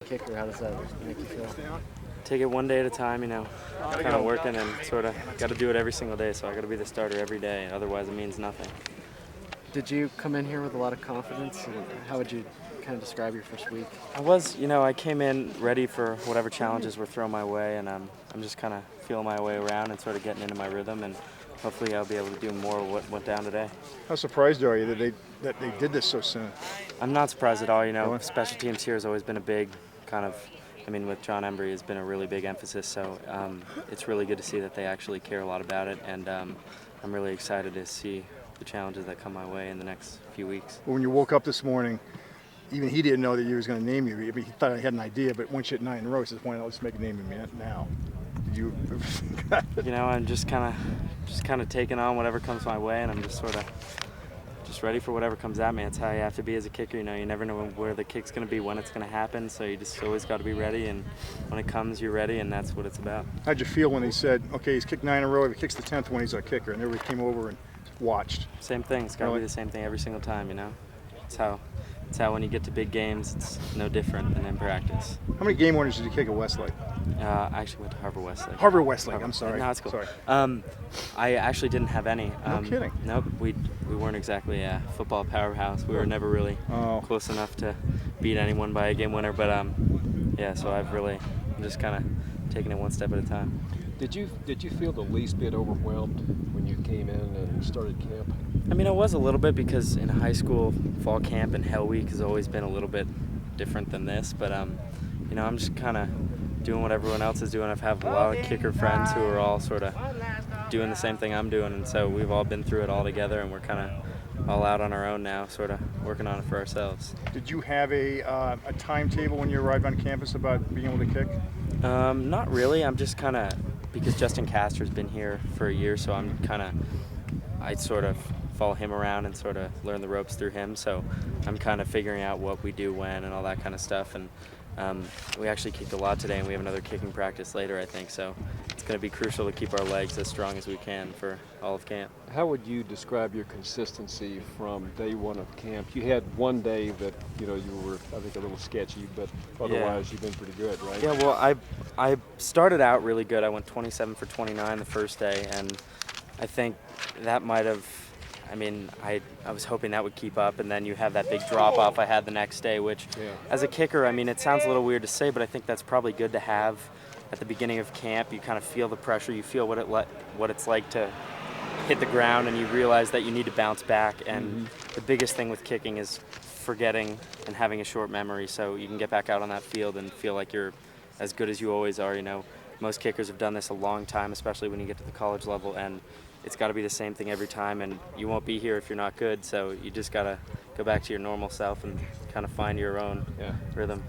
Kicker, how does that make you feel? Take it one day at a time, kind of working and sort of got to do it every single day. So I got to be the starter every day. Otherwise, it means nothing. Did you come in here with a lot of confidence? How would you kind of describe your first week? I came in ready for whatever challenges were thrown my way, and I'm just kind of feeling my way around and sort of getting into my rhythm, and hopefully I'll be able to do more of what went down today. How surprised are you that they did this so soon? I'm not surprised at all. Really? Special teams here has always been a big kind of, with John Embry has been a really big emphasis, so it's really good to see that they actually care a lot about it, and I'm really excited to see the challenges that come my way in the next few weeks. When you woke up this morning, even he didn't know that he was going to name you. He thought he had an idea, but once you hit 9 in a row, he says, "Why not? Let's make a name of me now." Did you? I'm just kind of taking on whatever comes my way, and I'm just sort of ready for whatever comes at me. That's how you have to be as a kicker. You never know where the kick's going to be, when it's going to happen, so you just always got to be ready, and when it comes, you're ready, and that's what it's about. How'd you feel when they said, "Okay, he's kicked 9 in a row. If he kicks the 10th one, he's our kicker," and everybody came over and watched? Same thing. It's got to Really? be the same thing every single time. It's how when you get to big games, it's no different than in practice. How many game winners did you kick at Westlake? I actually went to Harvard Westlake. Harvard Westlake. I'm sorry. No, it's cool. Sorry. I actually didn't have any. No kidding. Nope. We weren't exactly a football powerhouse. We were never really close enough to beat anyone by a game winner. But so I'm just kind of taking it one step at a time. Did you feel the least bit overwhelmed when you came in and started camp? I was a little bit, because in high school, fall camp and Hell Week has always been a little bit different than this. But I'm just kind of doing what everyone else is doing. I've had a lot of kicker friends who are all sort of doing the same thing I'm doing, and so we've all been through it all together, and we're kind of all out on our own now, sort of working on it for ourselves. Did you have a timetable when you arrived on campus about being able to kick? Not really. I'm just kind of, because Justin Castor's been here for a year, so I sort of follow him around and sort of learn the ropes through him. So I'm kind of figuring out what we do when and all that kind of stuff. And we actually kicked a lot today, and we have another kicking practice later, I think. So it's going to be crucial to keep our legs as strong as we can for all of camp. How would you describe your consistency from day one of camp? You had one day that you were, I think, a little sketchy, but otherwise you've been pretty good, right? Yeah. Well, I started out really good. I went 27 for 29 the first day, and I think that might have. I was hoping that would keep up, and then you have that big drop-off I had the next day, which, as a kicker, it sounds a little weird to say, but I think that's probably good to have at the beginning of camp. You kind of feel the pressure, you feel what it's like to hit the ground, and you realize that you need to bounce back, and the biggest thing with kicking is forgetting and having a short memory, so you can get back out on that field and feel like you're as good as you always are. Most kickers have done this a long time, especially when you get to the college level, and it's got to be the same thing every time, and you won't be here if you're not good, so you just got to go back to your normal self and kind of find your own rhythm.